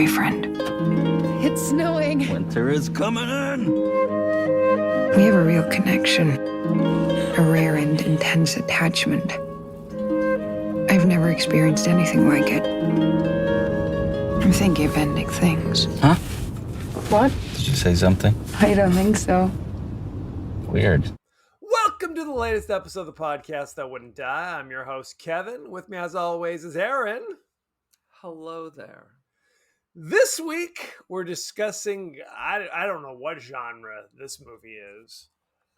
boyfriend. It's snowing. Winter is coming in. We have a real connection, a rare and intense attachment. I've never experienced anything like it. I'm thinking of ending things. Huh? What? Did you say something? I don't think so. Weird. Welcome to the latest episode of the podcast that wouldn't die. I'm your host, Kevin. With me, as always, is Aaron. Hello there. This week, we're discussing, I don't know what genre this movie is.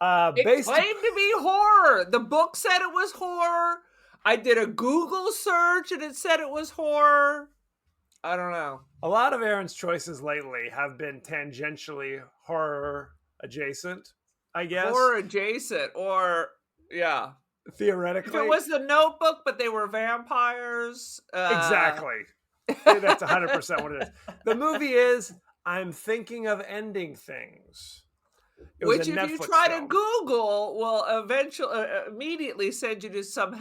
It claimed to be horror. The book said it was horror. I did a Google search and it said it was horror. I don't know. A lot of Aaron's choices lately have been tangentially horror adjacent, I guess. Horror adjacent, or, yeah. Theoretically. If it was The Notebook, but they were vampires. Exactly. That's 100% what it is. The movie is I'm Thinking of Ending Things. Which, if you try to Google, will eventually immediately send you to some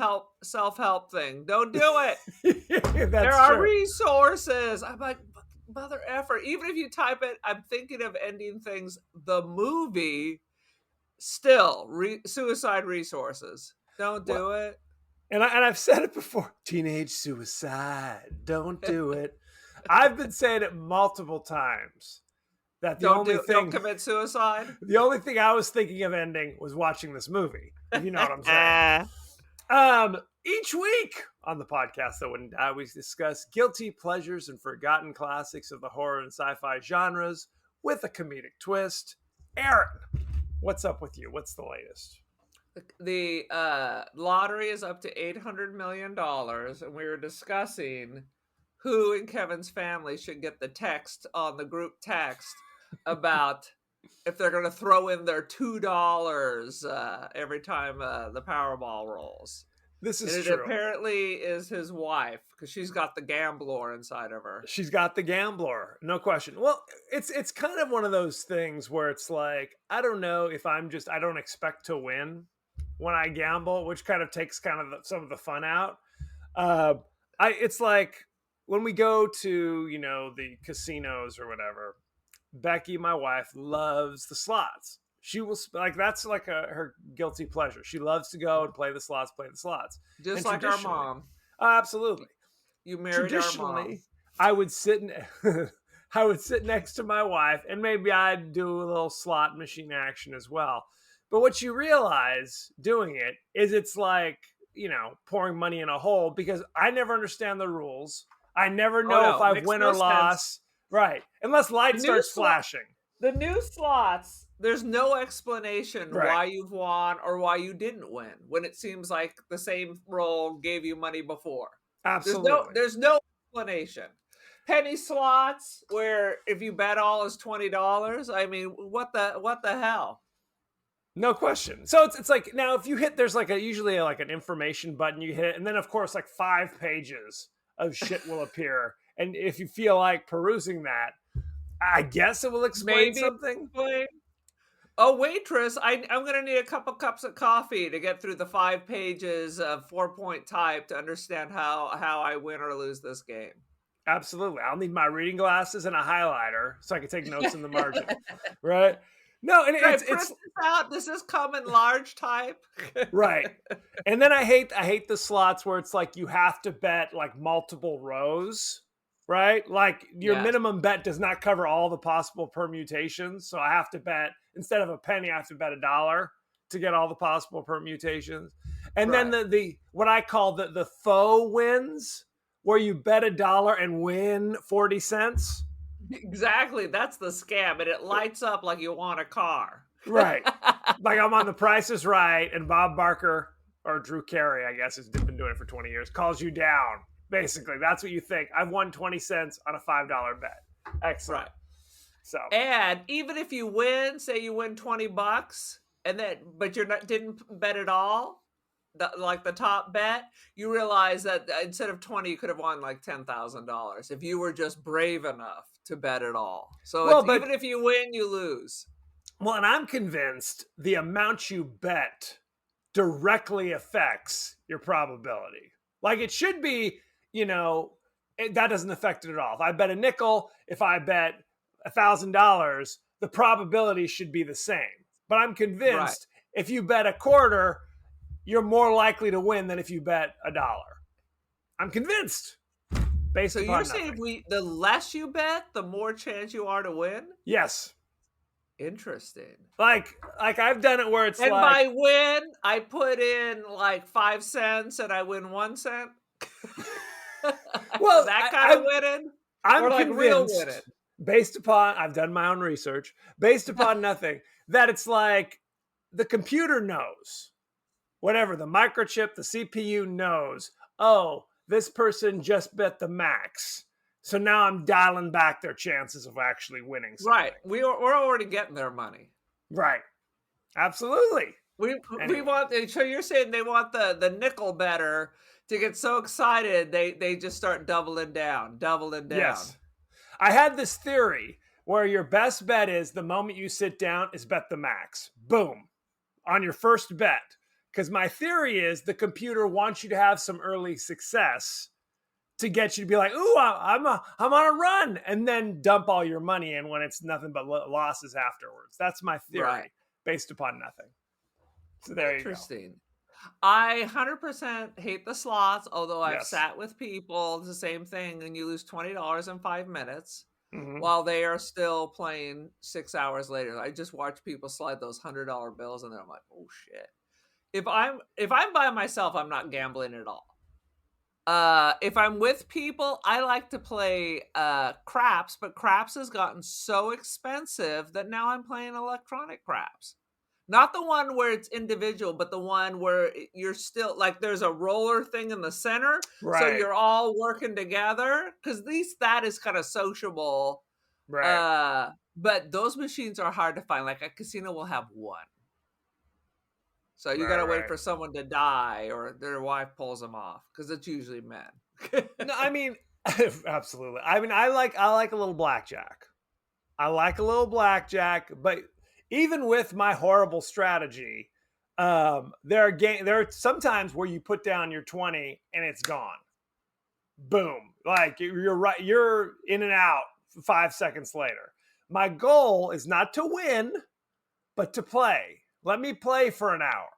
self-help thing. Don't do it. There are resources. I'm like, mother effer. Even if you type it, I'm thinking of ending things. The movie, still suicide resources. Don't do it. And I've said it before. Teenage suicide. Don't do it. I've been saying it multiple times. That don't commit suicide. The only thing I was thinking of ending was watching this movie. If you know what I'm saying. Each week on the podcast that wouldn't die, we discuss guilty pleasures and forgotten classics of the horror and sci-fi genres with a comedic twist. Aaron, what's up with you? What's the latest? The lottery is up to $800 million, and we were discussing who in Kevin's family should get the text on the group text about if they're going to throw in their $2 every time the Powerball rolls. This is true. It apparently is his wife, because she's got the gambler inside of her. She's got the gambler, no question. Well, it's kind of one of those things where it's like, I don't know if I don't expect to win when I gamble, which kind of takes some of the fun out. It's like when we go to, the casinos or whatever, Becky, my wife, loves the slots. She will that's like her guilty pleasure. She loves to go and play the slots. Just like our mom. Absolutely. You married our mom. I would sit next to my wife, and maybe I'd do a little slot machine action as well. But what you realize doing it is it's like, pouring money in a hole, because I never understand the rules. I never know if I've win or lost. Right. Unless light starts flashing. The new slots, there's no explanation why you've won or why you didn't win, when it seems like the same roll gave you money before. Absolutely. There's no explanation. Penny slots, where if you bet all is $20, I mean, what the hell? No question. So it's like, now if you hit, there's usually an information button you hit, and then of course 5 pages of shit will appear. And if you feel like perusing that, I guess it will explain something. Oh, waitress, I'm going to need a couple cups of coffee to get through the 5 pages of 4-point type to understand how I win or lose this game. Absolutely. I'll need my reading glasses and a highlighter so I can take notes in the margin. Right? No, and it's out. Does this come in large type? Right. And then I hate the slots where it's like you have to bet multiple rows, right? Like your minimum bet does not cover all the possible permutations. So I have to bet, instead of a penny, I have to bet $1 to get all the possible permutations. And then the what I call the faux wins, where you bet $1 and win 40 cents. Exactly. That's the scam. And it lights up like you want a car. Right. Like I'm on The Price is Right, and Bob Barker, or Drew Carey, I guess, has been doing it for 20 years, calls you down. Basically, that's what you think. I've won 20 cents on a $5 bet. Excellent. Right. So, and even if you win, say you win $20, but didn't bet at all, the top bet, you realize that instead of 20, you could have won $10,000 if you were just brave enough to bet it all. So even if you win, you lose. Well, and I'm convinced the amount you bet directly affects your probability. Like it should be, that doesn't affect it at all. If I bet a nickel, if I bet $1,000, the probability should be the same. But I'm convinced if you bet a quarter, you're more likely to win than if you bet $1. I'm convinced. So you're saying the less you bet, the more chance you are to win? Yes. Interesting. Like I've done it where it's and by win, I put in like 5 cents and I win 1 cent. Well, that kind of winning. I'm like convinced, real winning. Based upon I've done my own research, based upon nothing, that it's like the computer knows, whatever the microchip, the CPU knows. Oh, this person just bet the max. So now I'm dialing back their chances of actually winning something. Right. We're already getting their money. Right. Absolutely. We want, so you're saying they want the nickel better to get so excited they just start doubling down. Yes. I had this theory where your best bet is the moment you sit down is bet the max. Boom. On your first bet. Because my theory is the computer wants you to have some early success to get you to be like, ooh, I'm on a run, and then dump all your money in when it's nothing but losses afterwards. That's my theory, based upon nothing. So there you go. Interesting. I 100% hate the slots, although I've sat with people, it's the same thing, and you lose $20 in 5 minutes while they are still playing 6 hours later. I just watch people slide those $100 bills, and then I'm like, oh shit. If I'm by myself, I'm not gambling at all. If I'm with people, I like to play craps, but craps has gotten so expensive that now I'm playing electronic craps. Not the one where it's individual, but the one where you're still like there's a roller thing in the center, so you're all working together. Because at least that is kind of sociable. Right. But those machines are hard to find. Like a casino will have one. So you got to wait for someone to die or their wife pulls them off because it's usually men. No, I mean, absolutely. I mean, I like a little blackjack. But even with my horrible strategy, there are sometimes where you put down your 20 and it's gone. Boom. Like you're right. You're in and out 5 seconds later. My goal is not to win, but to play. Let me play for an hour.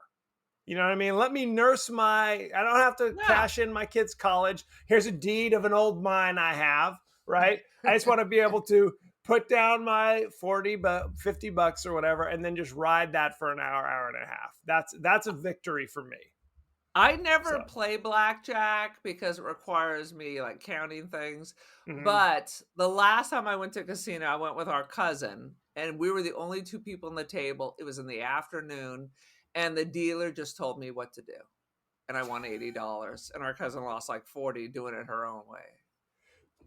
You know what I mean? Let me nurse I don't have to cash in my kid's college. Here's a deed of an old mine I have, right? I just want to be able to put down my 40, $50 or whatever, and then just ride that for an hour and a half. That's a victory for me. I never play blackjack because it requires me like counting things. But the last time I went to a casino, I went with our cousin. And we were the only 2 people on the table. It was in the afternoon. And the dealer just told me what to do. And I won $80. And our cousin lost like 40 doing it her own way.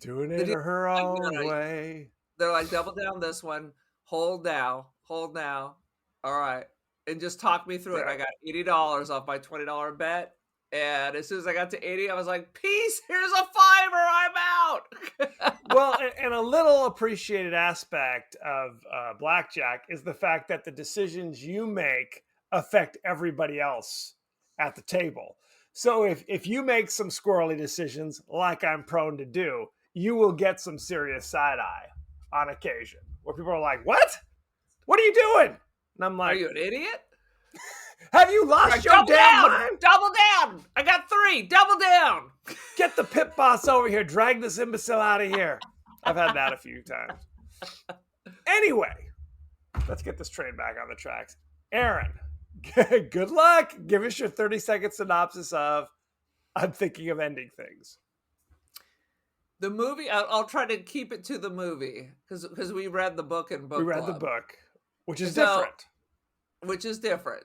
Doing it her own way. They're like, double down this one. Hold now. All right. And just talk me through it. I got $80 off my $20 bet. And as soon as I got to 80, I was like, peace, here's a $5, I'm out. Well, and a little appreciated aspect of blackjack is the fact that the decisions you make affect everybody else at the table. So if you make some squirrely decisions, like I'm prone to do, you will get some serious side eye on occasion where people are like, what? What are you doing? And I'm like, are you an idiot? Have you lost your damn mind? Double down. I got 3. Double down. Get the pit boss over here. Drag this imbecile out of here. I've had that a few times. Anyway, let's get this train back on the tracks. Aaron, good luck. Give us your 30-second synopsis of I'm thinking of ending things. The movie, I'll try to keep it to the movie because we read the book in book We read club. the book, which is different.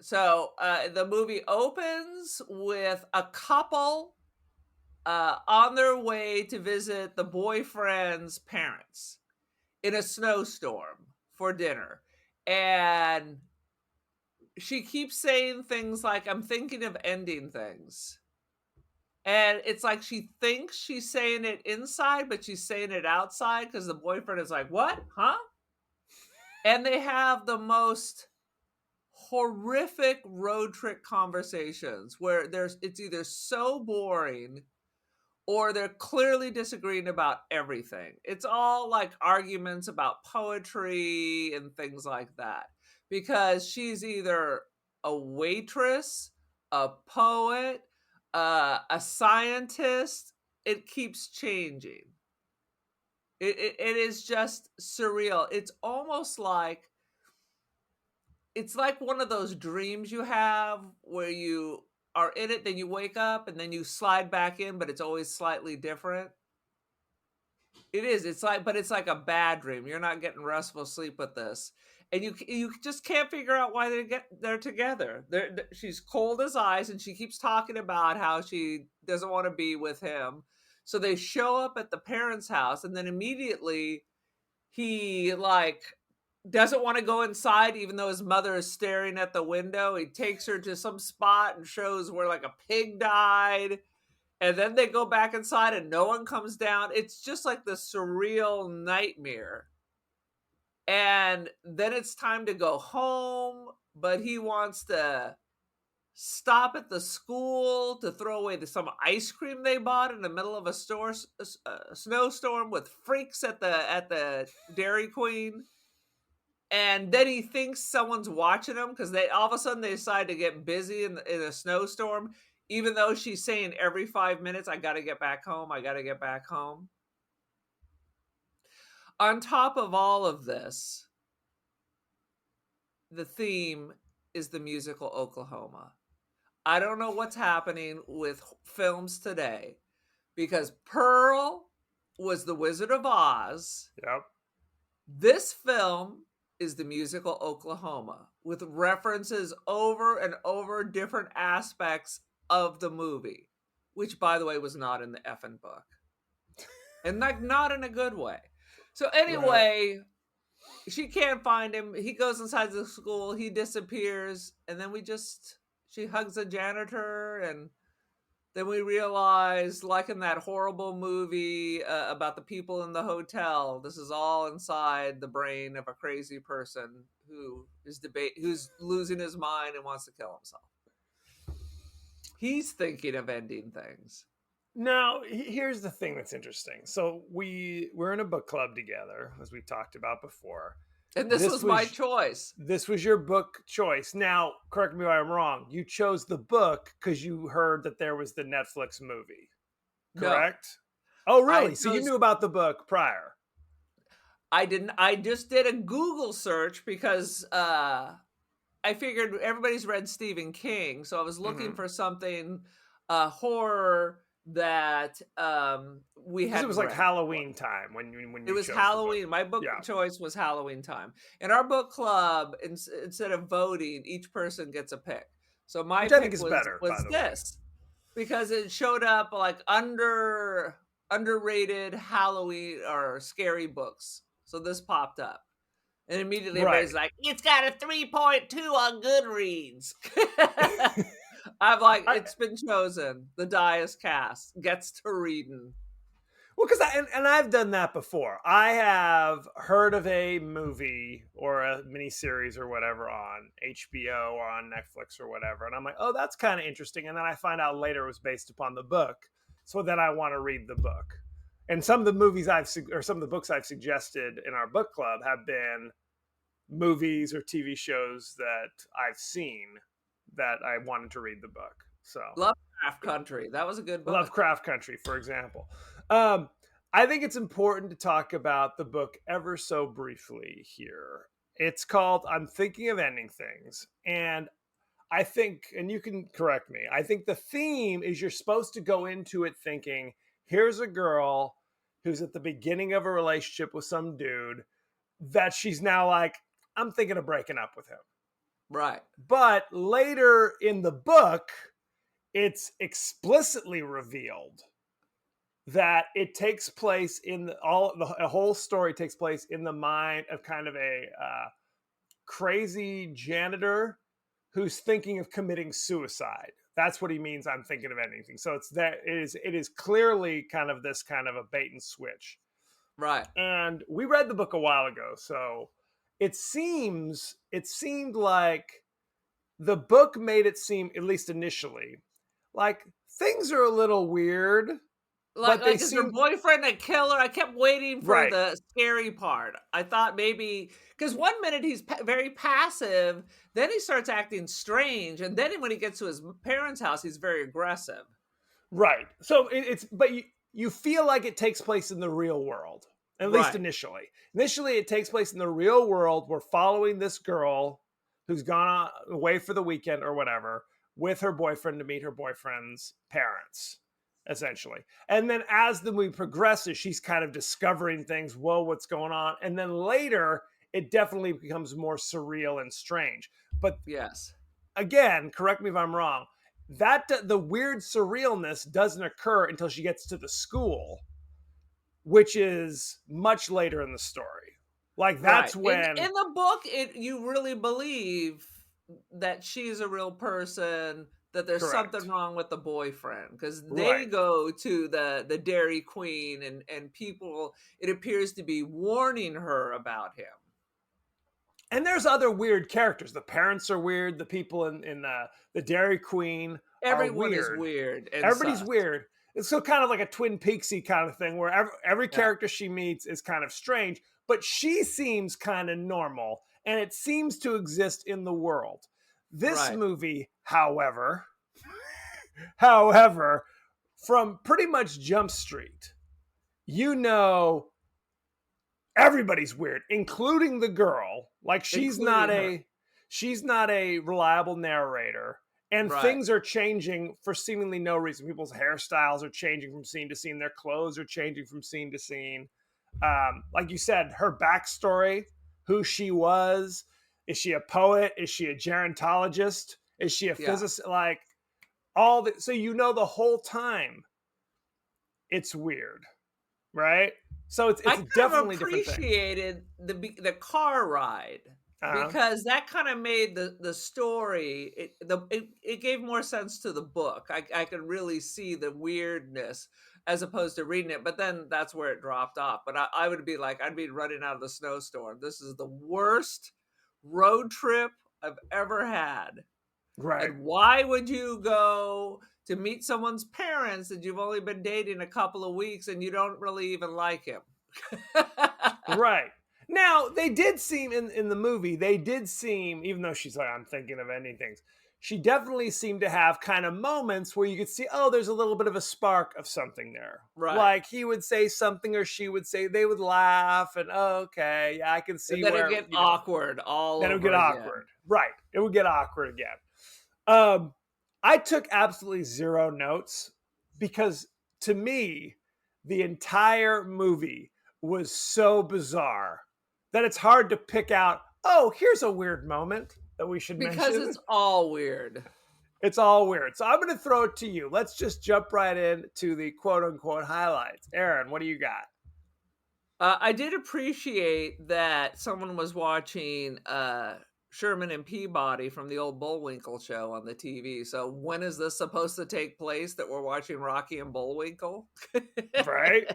So the movie opens with a couple on their way to visit the boyfriend's parents in a snowstorm for dinner. And she keeps saying things like, I'm thinking of ending things. And it's like she thinks she's saying it inside, but she's saying it outside because the boyfriend is like, what? Huh? And they have the most horrific road trip conversations where it's either so boring or they're clearly disagreeing about everything. It's all like arguments about poetry and things like that, because she's either a waitress, a poet, a scientist. It keeps changing. It is just surreal. It's almost like, it's like one of those dreams you have where you are in it, then you wake up and then you slide back in, but it's always slightly different. It is. It's like, but it's like a bad dream. You're not getting restful sleep with this, and you just can't figure out why they're together. She's cold as ice, and she keeps talking about how she doesn't want to be with him. So they show up at the parents' house, and then immediately he like doesn't want to go inside, even though his mother is staring at the window. He takes her to some spot and shows where like a pig died. And then they go back inside and no one comes down. It's just like the surreal nightmare. And then it's time to go home, but he wants to stop at the school to throw away some ice cream they bought in the middle of a snowstorm with freaks at the Dairy Queen. And then he thinks someone's watching him because they all of a sudden they decide to get busy in a snowstorm, even though she's saying every 5 minutes, I got to get back home. I got to get back home. On top of all of this, the theme is the musical Oklahoma. I don't know what's happening with films today, because Pearl was the Wizard of Oz. Yep. This film is the musical Oklahoma, with references over and over different aspects of the movie, which, by the way, was not in the effing book. And like, not in a good way. So anyway, she can't find him. He goes inside the school. He disappears. And then she hugs a janitor. And then we realize, like in that horrible movie about the people in the hotel, this is all inside the brain of a crazy person who's losing his mind and wants to kill himself. He's thinking of ending things. Now, here's the thing that's interesting. So we're in a book club together, as we talked about before. And this was my choice. This was your book choice. Now, correct me if I'm wrong. You chose the book because you heard that there was the Netflix movie, correct? No. Oh, really? So you knew about the book prior? I didn't. I just did a Google search because I figured everybody's read Stephen King. So I was looking for something horror that we had. It was like Halloween time when you it was Halloween. My book choice was Halloween time. In our book club, instead of voting, each person gets a pick. So my Which pick I think is better, was this because it showed up like underrated Halloween or scary books. So this popped up, and immediately everybody's like, "It's got a 3.2 on Goodreads." I'm like, it's been chosen. The die is cast. Gets to reading. Well, because I've done that before. I have heard of a movie or a miniseries or whatever on HBO or on Netflix or whatever, and I'm like, oh, that's kind of interesting. And then I find out later it was based upon the book, so then I want to read the book. And some of the movies some of the books I've suggested in our book club have been movies or TV shows that I've seen that I wanted to read the book. So Lovecraft Country, that was a good book. Lovecraft Country, for example. I think it's important to talk about the book ever so briefly here. It's called I'm Thinking of Ending Things. And I think, and you can correct me, I think the theme is you're supposed to go into it thinking, here's a girl who's at the beginning of a relationship with some dude that she's now like, I'm thinking of breaking up with him. Right. But later in the book, it's explicitly revealed that it takes place the whole story takes place in the mind of kind of a crazy janitor who's thinking of committing suicide. That's what he means. I'm thinking of anything. So it is clearly kind of this kind of a bait and switch. Right. And we read the book a while ago, so it seemed like the book made it seem, at least initially, like things are a little weird Like is her boyfriend a killer? I kept waiting for the scary part. I thought maybe because 1 minute he's very passive, then he starts acting strange, and then when he gets to his parents' house, he's very aggressive. Right. So but you feel like it takes place in the real world, at least initially. Initially, it takes place in the real world. We're following this girl who's gone away for the weekend or whatever with her boyfriend to meet her boyfriend's parents, essentially. And then as the movie progresses, she's kind of discovering things. Whoa, what's going on? And then later, it definitely becomes more surreal and strange. But yes, again, correct me if I'm wrong, that the weird surrealness doesn't occur until she gets to the school, which is much later in the story. Like that's when in the book, you really believe that she's a real person, that there's something wrong with the boyfriend, because they go to the Dairy Queen and people, it appears to be warning her about him. And there's other weird characters. The parents are weird. The people in the Dairy Queen Everyone is weird. Everybody's weird. It's so kind of like a Twin Peaksy kind of thing where every character she meets is kind of strange, but she seems kind of normal and it seems to exist in the world. This movie, however, from pretty much Jump Street, everybody's weird, including the girl. Like she's not a reliable narrator. And things are changing for seemingly no reason. People's hairstyles are changing from scene to scene. Their clothes are changing from scene to scene. Like you said, her backstory, who she was. Is she a poet? Is she a gerontologist? Is she a physicist? Like so the whole time it's weird, right? So it's definitely different. I appreciated the car ride. Because that kind of made the story, it gave more sense to the book. I could really see the weirdness as opposed to reading it, but then that's where it dropped off. But I would be like, I'd be running out of the snowstorm. This is the worst road trip I've ever had. Right. And why would you go to meet someone's parents that you've only been dating a couple of weeks and you don't really even like him? Right. Now, they did seem, in the movie, even though she's like, I'm thinking of ending things, she definitely seemed to have kind of moments where you could see, there's a little bit of a spark of something there. Right. Like he would say something or she would say, they would laugh and, okay, yeah, I can see where. Then it would get awkward Then it would get awkward. Right. It would get awkward again. I took absolutely zero notes because to me, the entire movie was so bizarre that it's hard to pick out, here's a weird moment that we should mention. Because it's all weird. It's all weird. So I'm going to throw it to you. Let's just jump right into the quote-unquote highlights. Aaron, what do you got? I did appreciate that someone was watching Sherman and Peabody from the old Bullwinkle show on the TV. So when is this supposed to take place that we're watching Rocky and Bullwinkle? Right.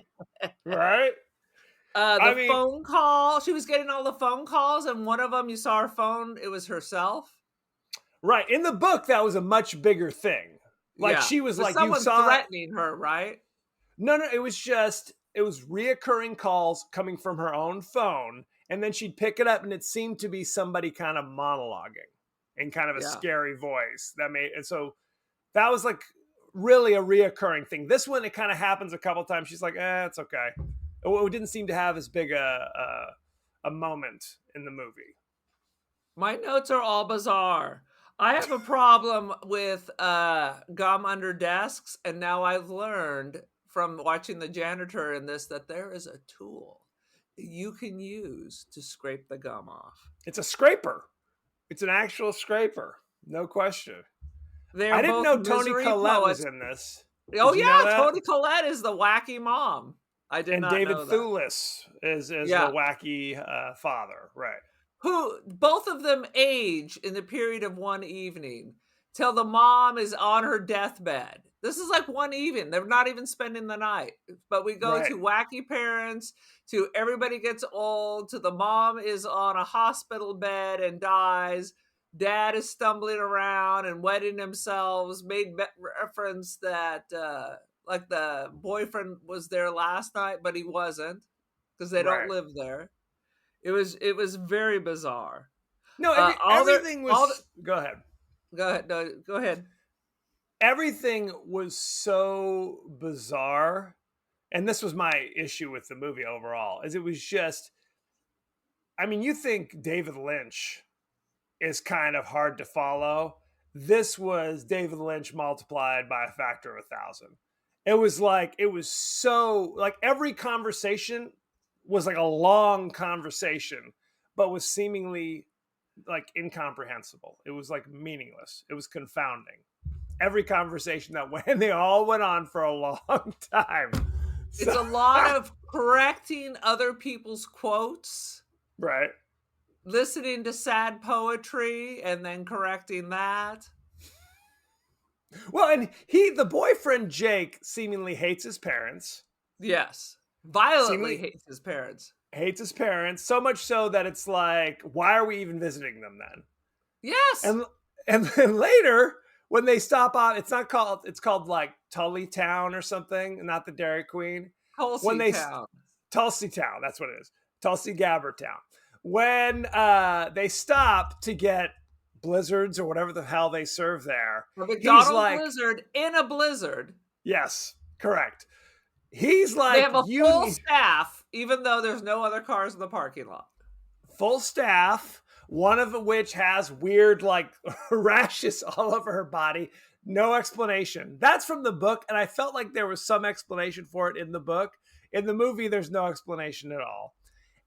Phone call. She was getting all the phone calls, and one of them, you saw her phone. It was herself. Right. In the book, that was a much bigger thing. Like she was like, someone threatening her, right? No. It was reoccurring calls coming from her own phone, and then she'd pick it up, and it seemed to be somebody kind of monologuing in kind of a scary voice. And so that was like really a reoccurring thing. This one, it kind of happens a couple times. She's like, it's okay. It didn't seem to have as big a moment in the movie. My notes are all bizarre. I have a problem with gum under desks, and now I've learned from watching the janitor in this that there is a tool you can use to scrape the gum off. It's a scraper. It's an actual scraper. No question. I didn't know Toni Collette was in this. Toni Collette is the wacky mom. I did not know that. And David Thewlis is the wacky father, right? Who both of them age in the period of one evening till the mom is on her deathbed. This is like one evening. They're not even spending the night. But we go to wacky parents, to everybody gets old, to the mom is on a hospital bed and dies. Dad is stumbling around and wetting themselves. Made reference that like the boyfriend was there last night, but he wasn't because they don't live there. It was very bizarre. No, everything was. Go ahead. Go ahead. No, go ahead. Everything was so bizarre, and this was my issue with the movie overall. Is it was just. I mean, you think David Lynch is kind of hard to follow. This was David Lynch multiplied by a factor of 1,000. It was so like every conversation was like a long conversation, but was seemingly like incomprehensible. It was like meaningless. It was confounding. Every conversation that went, they all went on for a long time. It's a lot of correcting other people's quotes. Right. Listening to sad poetry and then correcting that. Well, and the boyfriend Jake seemingly hates his parents. Yes. Violently hates his parents. Hates his parents, so much so that it's like, why are we even visiting them then? Yes. And then later, when they stop off, it's called like Tully Town or something, not the Dairy Queen. Tulsi Town. Tulsi Town, that's what it is. Tulsi Gabbard Town. When they stop to get blizzards or whatever the hell they serve there. A McDonald's blizzard in a blizzard. Yes, correct. He's like, they have a full staff, even though there's no other cars in the parking lot. Full staff, one of which has weird like rashes all over her body. No explanation. That's from the book, and I felt like there was some explanation for it in the book. In the movie, there's no explanation at all.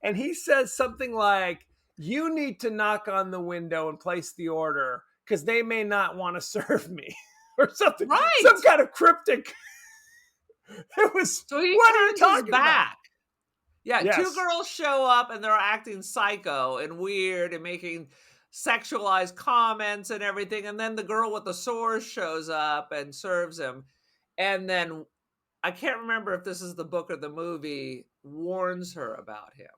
And he says something like, you need to knock on the window and place the order because they may not want to serve me or something. Right. Some kind of cryptic. It was. So he what are you talking back. About? Yeah, yes. 2 girls show up and they're acting psycho and weird and making sexualized comments and everything. And then the girl with the sores shows up and serves him. And then I can't remember if this is the book or the movie, warns her about him.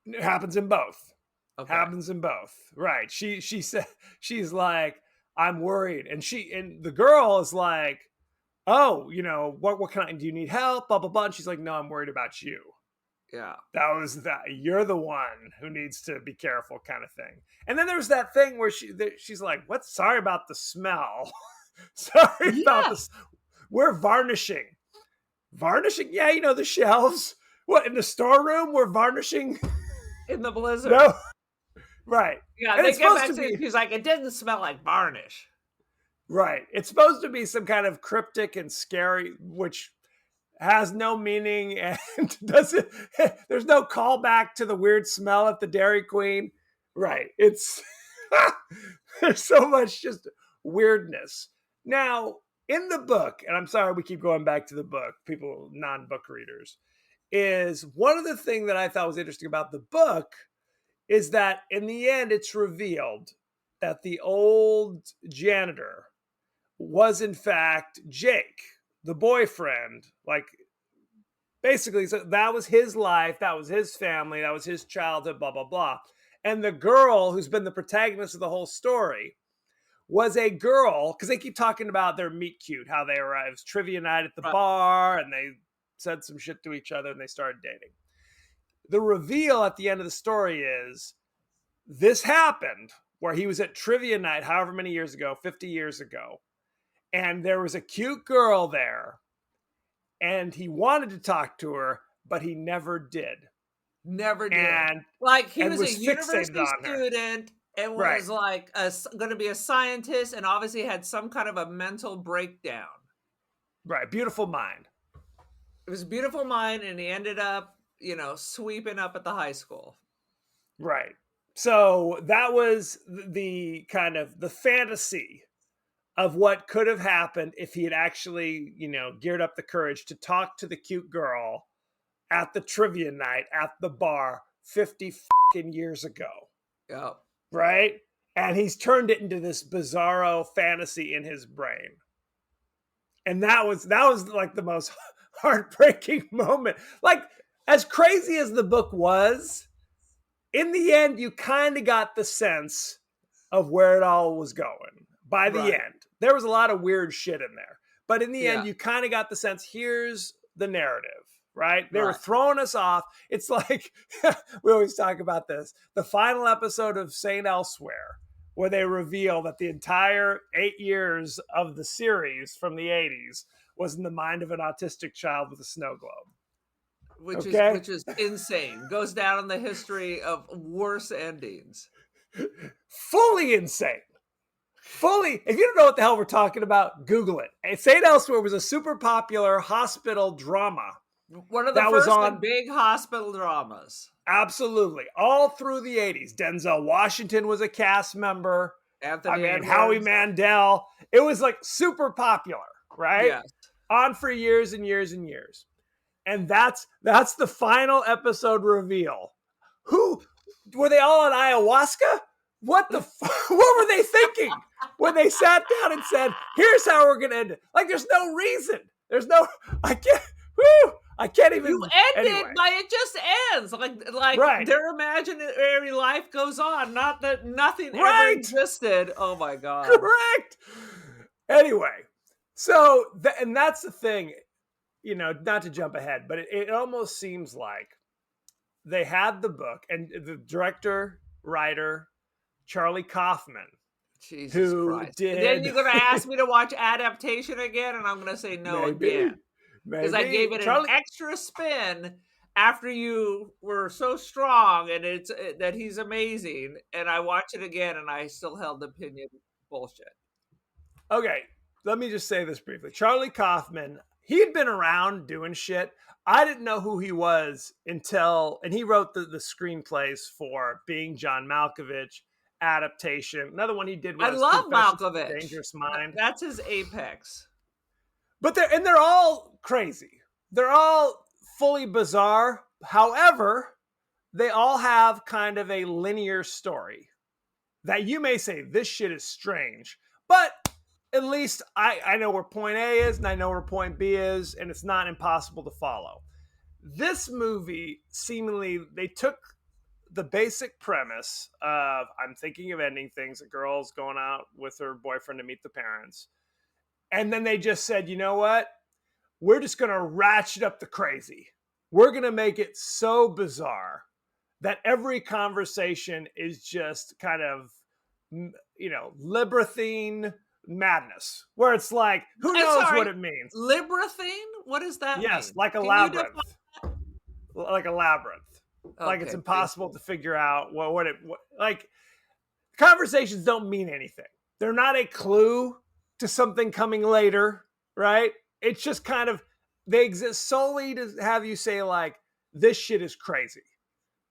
It happens in both. Okay. Happens in both. Right. She said, she's like, I'm worried. And the girl is like, oh, what kind do you need help? Blah, blah, blah. And she's like, no, I'm worried about you. Yeah. You're the one who needs to be careful kind of thing. And then there's that thing where she's like, what? Sorry about the smell. Sorry about this. We're varnishing. Varnishing? Yeah, the shelves. What, in the storeroom? We're varnishing? In the blizzard. No. Right. Yeah, they get back to he's like, it didn't smell like varnish. Right. It's supposed to be some kind of cryptic and scary, which has no meaning and there's no callback to the weird smell at the Dairy Queen. Right. It's there's so much just weirdness. Now, in the book, and I'm sorry we keep going back to the book, people, non-book readers, is one of the things that I thought was interesting about the book is that in the end, it's revealed that the old janitor was in fact Jake, the boyfriend. Like, basically, so that was his life, that was his family, that was his childhood, blah, blah, blah. And the girl who's been the protagonist of the whole story was a girl, because they keep talking about their meet cute, how they arrived. It was trivia night at the bar, and they said some shit to each other, and they started dating. The reveal at the end of the story is this happened where he was at trivia night, however many years ago, 50 years ago. And there was a cute girl there. And he wanted to talk to her, but he never did. Never did. And like he was a university student and was like going to be a scientist and obviously had some kind of a mental breakdown. Right. Beautiful mind. It was a beautiful mind, and he ended up, sweeping up at the high school. Right. So that was the kind of the fantasy of what could have happened if he had actually, geared up the courage to talk to the cute girl at the trivia night at the bar 50 fucking years ago. Yeah. Right? And he's turned it into this bizarro fantasy in his brain. And that was like the most heartbreaking moment. Like, as crazy as the book was, in the end, you kind of got the sense of where it all was going by the end. There was a lot of weird shit in there. But in the end, you kind of got the sense, here's the narrative, right? They were throwing us off. It's like, we always talk about this, the final episode of St. Elsewhere, where they reveal that the entire 8 years of the series from the 80s was in the mind of an autistic child with a snow globe. Which is insane. Goes down in the history of worse endings. Fully insane. Fully. If you don't know what the hell we're talking about, Google it. St. Elsewhere was a super popular hospital drama. One of the first big hospital dramas. Absolutely. All through the 80s. Denzel Washington was a cast member. Anthony Edwards. Howie Mandel. It was like super popular, right? Yes. On for years and years and years. And that's the final episode reveal. Who were they all on ayahuasca? What were they thinking when they sat down and said, here's how we're gonna end it? Like, there's no reason. I can't even. You end it by it just ends. Like their imaginary life goes on, not that nothing ever existed. Oh my God. Correct. Anyway, so and that's the thing. Not to jump ahead, but it almost seems like they had the book and the director, writer, Charlie Kaufman. Jesus Christ. And then you're going to ask me to watch Adaptation again, and I'm going to say no again. Because I gave it an extra spin after you were so strong and it's that he's amazing. And I watched it again, and I still held the opinion bullshit. Okay, let me just say this briefly. Charlie Kaufman, he had been around doing shit. I didn't know who he was and he wrote the screenplays for Being John Malkovich, Adaptation. Another one he did was I love Malkovich. Dangerous Mind. That's his apex. But they're all crazy. They're all fully bizarre. However, they all have kind of a linear story that you may say, this shit is strange. But at least I know where point A is and I know where point B is, and it's not impossible to follow. This movie, seemingly, they took the basic premise of, I'm thinking of ending things, a girl's going out with her boyfriend to meet the parents. And then they just said, you know what? We're just going to ratchet up the crazy. We're going to make it so bizarre that every conversation is just kind of, Liberathine madness, where it's like, who knows what it means? Liberathine? What does that mean? Yes, like a labyrinth. Like a labyrinth. Okay, like it's impossible to figure out what conversations don't mean anything. They're not a clue to something coming later, right? It's just kind of, they exist solely to have you say, like, this shit is crazy,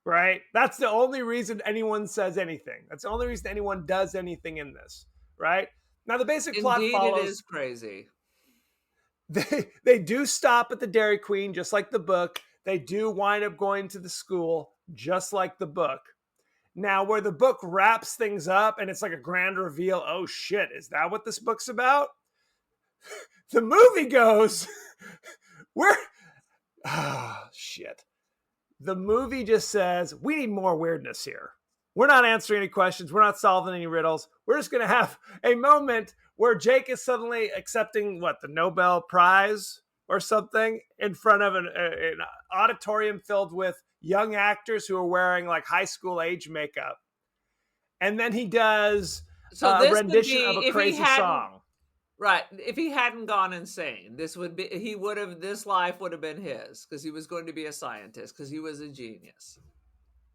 right? That's the only reason anyone says anything. That's the only reason anyone does anything in this, right? Now, the basic plot follows. It is crazy. They do stop at the Dairy Queen, just like the book. They do wind up going to the school, just like the book. Now, where the book wraps things up and it's like a grand reveal, oh shit, is that what this book's about? The movie goes, shit. The movie just says, we need more weirdness here. We're not answering any questions. We're not solving any riddles. We're just going to have a moment where Jake is suddenly accepting, the Nobel Prize or something in front of an auditorium filled with young actors who are wearing like high school age makeup. And then he does a rendition of a crazy song. Right. If he hadn't gone insane, this life would have been his, because he was going to be a scientist, because he was a genius.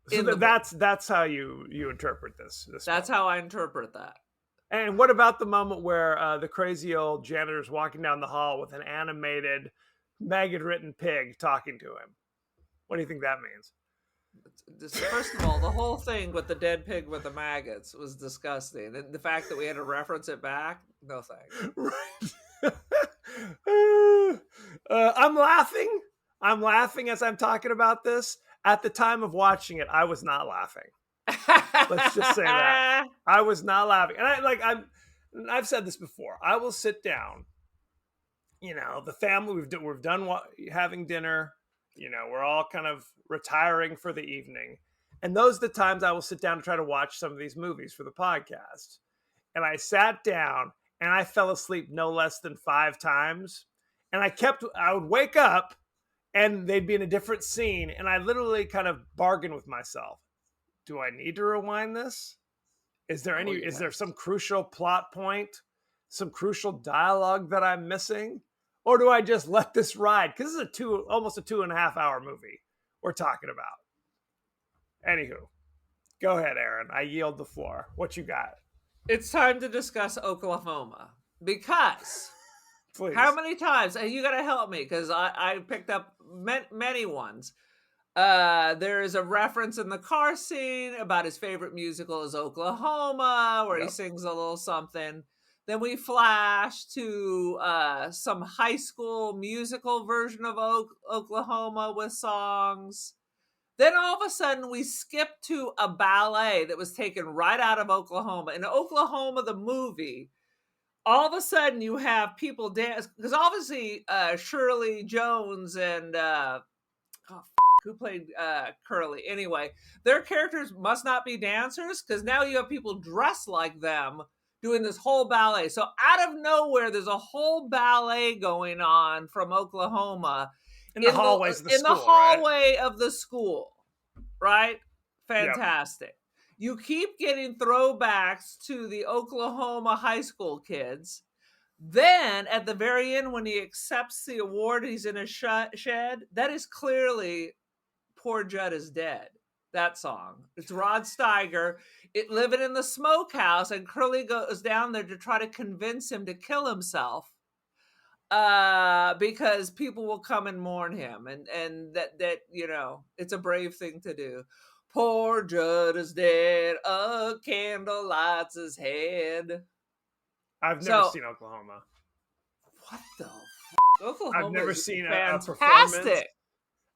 So that's how you interpret this. That's how I interpret that. And what about the moment where the crazy old janitor is walking down the hall with an animated, maggot-written pig talking to him? What do you think that means? First of all, the whole thing with the dead pig with the maggots was disgusting. And the fact that we had to reference it back, no thanks. Right. I'm laughing. I'm laughing as I'm talking about this. At the time of watching it, I was not laughing. Let's just say that. I was not laughing. And I've said this before. I will sit down, the family, we've done having dinner, we're all kind of retiring for the evening. And those are the times I will sit down to try to watch some of these movies for the podcast. And I sat down and I fell asleep no less than 5 times. And I would wake up and they'd be in a different scene. And I literally kind of bargained with myself. Do I need to rewind this? Is there some crucial plot point, some crucial dialogue that I'm missing? Or do I just let this ride? Because this is almost a 2.5 hour movie we're talking about. Anywho, go ahead, Aaron. I yield the floor. What you got? It's time to discuss Oklahoma. Because Please. How many times? And you got to help me because I picked up many ones. There is a reference in the car scene about his favorite musical is Oklahoma, where he sings a little something. Then we flash to some high school musical version of Oklahoma with songs. Then all of a sudden we skip to a ballet that was taken right out of Oklahoma. In Oklahoma, the movie, all of a sudden you have people dance. Because obviously Shirley Jones and who played Curly? Anyway, their characters must not be dancers because now you have people dressed like them doing this whole ballet. So out of nowhere, there's a whole ballet going on from Oklahoma in the hallways of the school. In the hallway of the school, right? Fantastic. Yep. You keep getting throwbacks to the Oklahoma high school kids. Then at the very end, when he accepts the award, he's in a shed. That is clearly Poor Judd Is Dead. That song. It's Rod Steiger. Living in the smokehouse, and Curly goes down there to try to convince him to kill himself because people will come and mourn him, and that you know it's a brave thing to do. Poor Judd is dead. A candle lights his head. I've never seen Oklahoma. What the? Oklahoma I've never seen a performance.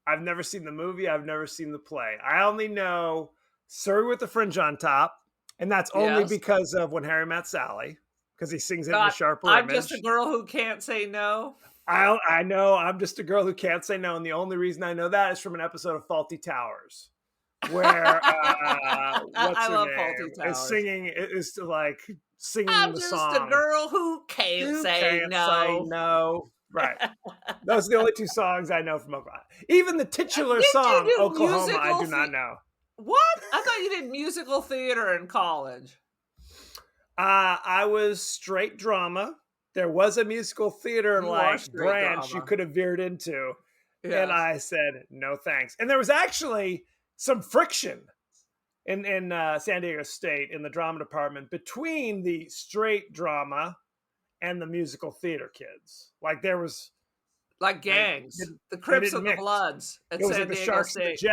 I've never seen the movie. I've never seen the play. I only know Surrey with the Fringe on Top, and that's only because of When Harry Met Sally, because he sings it in the sharper image. I'm just a girl who can't say no. I know. I'm just a girl who can't say no, and the only reason I know that is from an episode of Fawlty Towers, where I love Fawlty Towers. Singing the I'm the just song. A girl who can't say no. Right. Those are the only 2 songs I know from Oklahoma. Even the titular song, Oklahoma, I do not know. What? I thought you did musical theater in college. I was straight drama. There was a musical theater branch drama you could have veered into. Yes. And I said, no thanks. And there was actually some friction in San Diego State in the drama department between the straight drama and the musical theater kids. Like there was like gangs, the Crips and the Bloods at San Diego the Sharks State.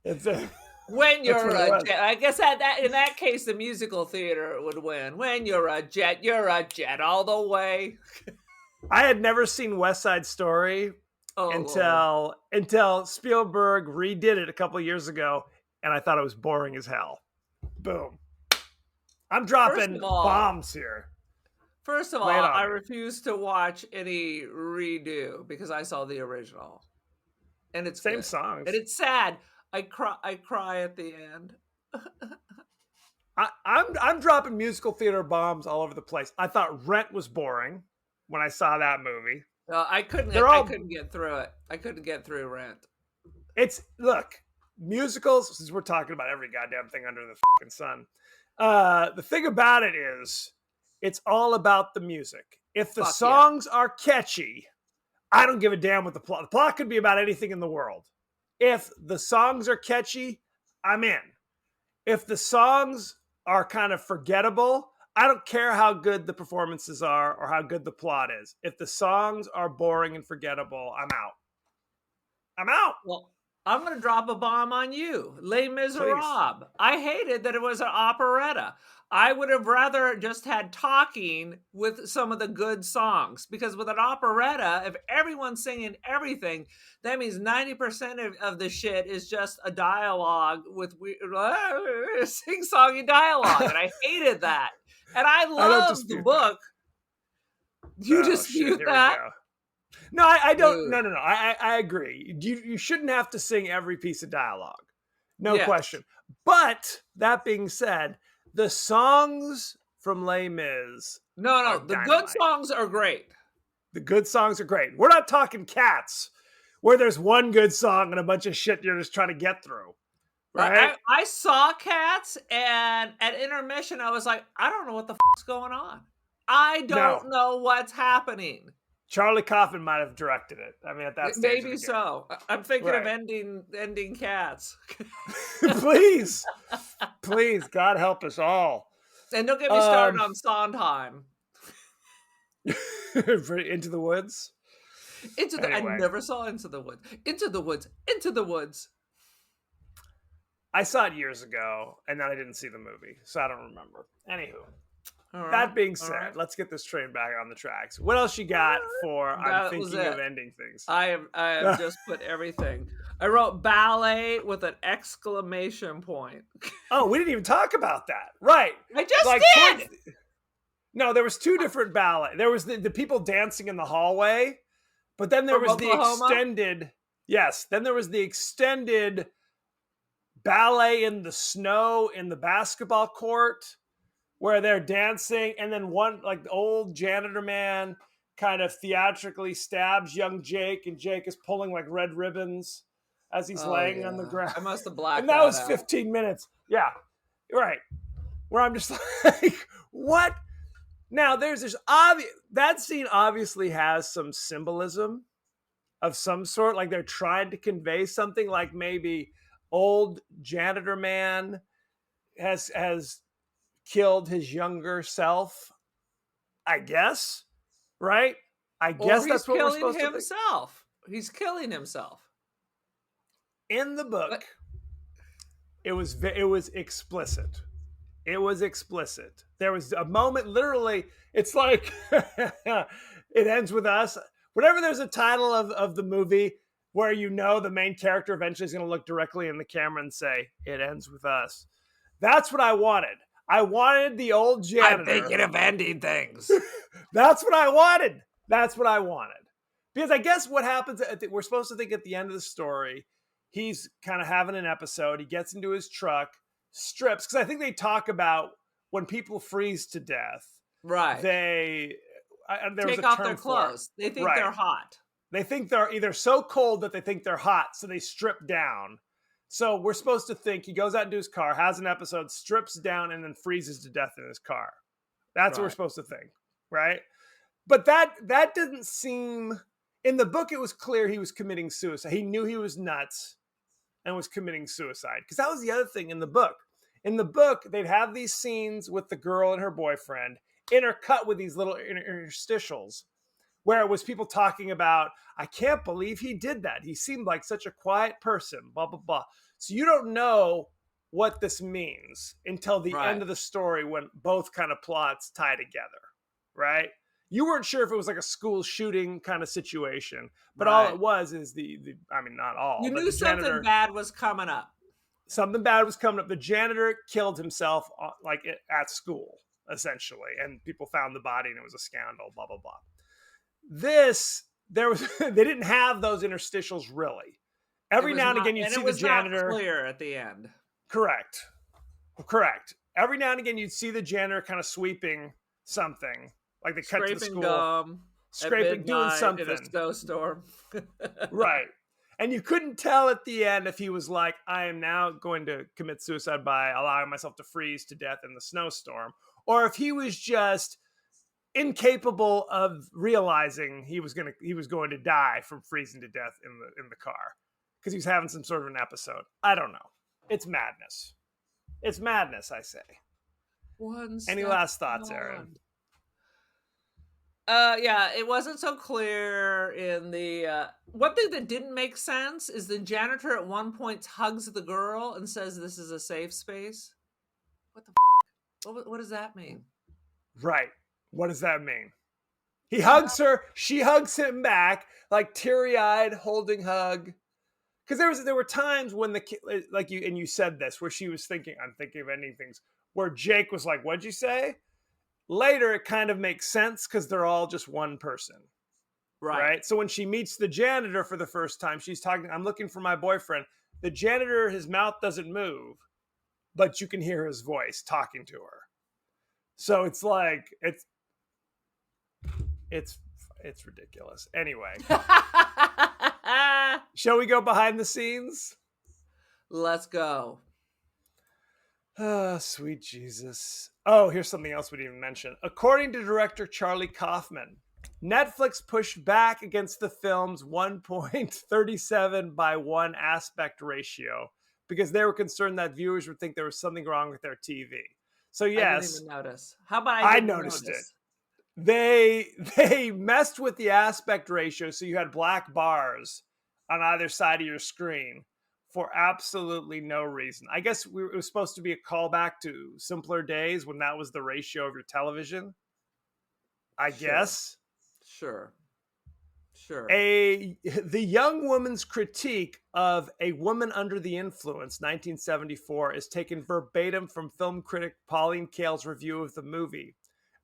And the Jets. When you're a jet, I guess in that case the musical theater would win. When you're a jet all the way. I had never seen West Side Story until Spielberg redid it a couple of years ago, and I thought it was boring as hell. Boom. I'm dropping bombs here. First of all, I refuse to watch any redo because I saw the original, and it's same songs, and it's sad. I cry at the end. I'm dropping musical theater bombs all over the place. I thought Rent was boring when I saw that movie. I couldn't get through it. I couldn't get through Rent. Look, musicals, since we're talking about every goddamn thing under the fucking sun. The thing about it is, it's all about the music. If the songs are catchy, I don't give a damn what the plot. The plot could be about anything in the world. If the songs are catchy, I'm in. If the songs are kind of forgettable, I don't care how good the performances are or how good the plot is. If the songs are boring and forgettable, I'm out. I'm out. Well, I'm going to drop a bomb on you. Les Miserables. I hated that it was an operetta. I would have rather just had talking with some of the good songs, because with an operetta, if everyone's singing everything, that means 90% of the shit is just a dialogue with sing-songy dialogue. And I hated that. And I love the book. You dispute that? No, I don't. No. I agree. You shouldn't have to sing every piece of dialogue. No question. But that being said, the songs from Les Mis. No, the good songs are great. The good songs are great. We're not talking Cats, where there's one good song and a bunch of shit you're just trying to get through. Right? I saw Cats, and at intermission, I was like, I don't know what the fuck's going on. I don't know what's happening. Charlie Kaufman might have directed it. I mean, at that stage. Maybe so. I'm thinking of ending Cats. Please. Please, God help us all. And don't get me started on Sondheim. Into the Woods? I never saw Into the Woods. Into the Woods. Into the Woods. I saw it years ago, and then I didn't see the movie, so I don't remember. Anywho. Right, that being said, let's get this train back on the tracks. What else you got for I'm thinking of ending things? I have just put everything. I wrote ballet with an exclamation point. Oh, we didn't even talk about that. Right. I just did. No, there was two different ballet. There was the people dancing in the hallway, but then there was the extended. Yes, then there was the extended ballet in the snow in the basketball court, where they're dancing, and then one, like the old janitor man, kind of theatrically stabs young Jake, and Jake is pulling like red ribbons as he's laying on the ground. I must have blacked and that was 15 minutes. Yeah, right. Where I'm just like, what? Now there's this that scene obviously has some symbolism of some sort, like they're trying to convey something, like maybe old janitor man has killed his younger self, I guess, right? I guess that's what we're supposed to think. He's killing himself. In the book, it was explicit. It was explicit. There was a moment, literally, it's like, it ends with us. Whenever there's a title of the movie where you know the main character eventually is going to look directly in the camera and say, it ends with us. That's what I wanted. I wanted the old janitor. I'm thinking of ending things. That's what I wanted. That's what I wanted. Because I guess what happens, we're supposed to think at the end of the story, he's kind of having an episode. He gets into his truck, strips. Because I think they talk about when people freeze to death. Right. They take off their clothes. They think they're hot. They think they're either so cold that they think they're hot, so they strip down. So we're supposed to think he goes out into his car, has an episode, strips down, and then freezes to death in his car. That's what we're supposed to think, right? But that didn't seem... In the book, it was clear he was committing suicide. He knew he was nuts and was committing suicide. Because that was the other thing in the book. In the book, they'd have these scenes with the girl and her boyfriend, intercut with these little interstitials, where it was people talking about, I can't believe he did that. He seemed like such a quiet person, blah, blah, blah. So you don't know what this means until the end of the story when both kind of plots tie together, right? You weren't sure if it was like a school shooting kind of situation, but all it was is I mean, not all. You knew something bad was coming up. Something bad was coming up. The janitor killed himself like at school, essentially, and people found the body and it was a scandal, blah, blah, blah. They didn't have those interstitials really. Every now and again, you'd see the janitor. Not clear at the end. Correct. Every now and again, you'd see the janitor kind of sweeping something, like they cut to the school, gum, scraping, doing something in a snowstorm. Right. And you couldn't tell at the end if he was like, I am now going to commit suicide by allowing myself to freeze to death in the snowstorm, or if he was just incapable of realizing he was going to die from freezing to death in the car because he was having some sort of an episode. I don't know. It's madness. It's madness, I say. Any last thoughts, Aaron? Yeah, it wasn't so clear in the one thing that didn't make sense is the janitor at one point hugs the girl and says this is a safe space. What the what does that mean? Right. What does that mean? He hugs her, she hugs him back, like teary-eyed holding hug. Because there were times when you said this, where she was thinking, I'm thinking of ending things, where Jake was like, what'd you say? Later, it kind of makes sense because they're all just one person. Right? So when she meets the janitor for the first time, she's talking, I'm looking for my boyfriend. The janitor, his mouth doesn't move, but you can hear his voice talking to her. So it's like it's ridiculous. Anyway, shall we go behind the scenes? Let's go. Oh, sweet Jesus. Oh, here's something else we didn't even mention. According to director Charlie Kaufman, Netflix pushed back against the film's 1.37:1 aspect ratio because they were concerned that viewers would think there was something wrong with their TV. So yes, I didn't even notice. How about I noticed it. They messed with the aspect ratio so you had black bars on either side of your screen for absolutely no reason. I guess it was supposed to be a callback to simpler days when that was the ratio of your television. I guess. Sure. The Young Woman's critique of A Woman Under the Influence, 1974, is taken verbatim from film critic Pauline Kael's review of the movie.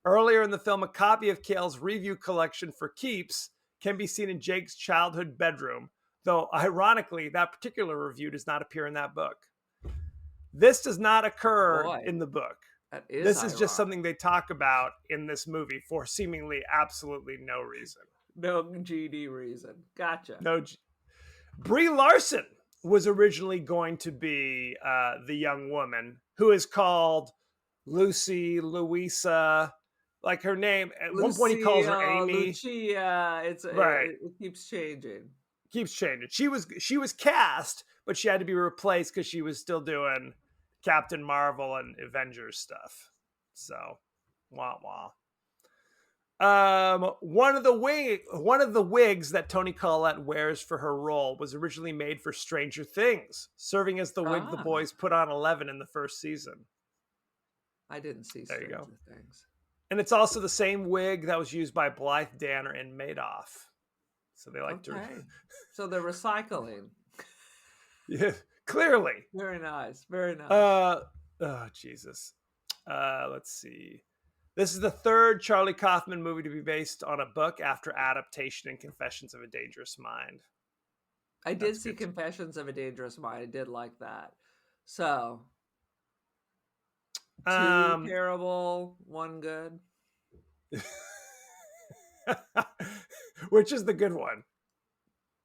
Earlier in the film, a copy of Kael's review collection for keeps can be seen in Jake's childhood bedroom, though ironically, that particular review does not appear in that book. This does not occur in the book. This is just something they talk about in this movie for seemingly absolutely no reason. No GD reason. Gotcha. Brie Larson was originally going to be the young woman who is called Lucy, Louisa, like her name. At one point he calls her Amy. Lucia. It keeps changing. She was cast, but she had to be replaced because she was still doing Captain Marvel and Avengers stuff. So, wah wah. One of the wigs that Toni Collette wears for her role was originally made for Stranger Things, serving as the wig the boys put on 11 in the first season. I didn't see Stranger Things. And it's also the same wig that was used by Blythe Danner in Madoff. So they like to. So they're recycling. Yeah, clearly. Very nice. Very nice. Oh, Jesus. Let's see. This is the third Charlie Kaufman movie to be based on a book after adaptation in Confessions of a Dangerous Mind. I did see Confessions of a Dangerous Mind. I did like that. So, 2 terrible, 1 good. Which is the good one?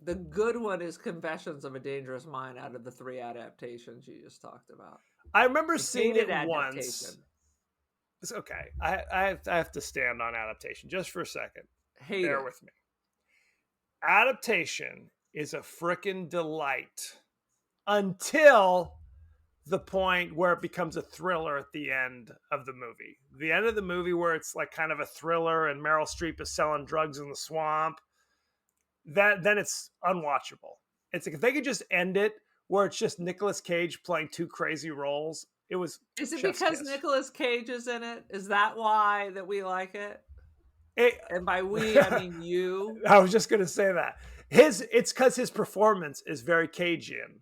The good one is Confessions of a Dangerous Mind out of the 3 adaptations you just talked about. I remember seeing it once. It's okay. I have to stand on adaptation just for a second. Bear with me. Adaptation is a frickin' delight until the point where it becomes a thriller at the end of the movie. The end of the movie where it's like kind of a thriller and Meryl Streep is selling drugs in the swamp, then it's unwatchable. It's like if they could just end it where it's just Nicolas Cage playing 2 crazy roles. Is it because Nicolas Cage is in it? Is that why that we like it? And by we, I mean you. I was just going to say that. It's because his performance is very Cagean.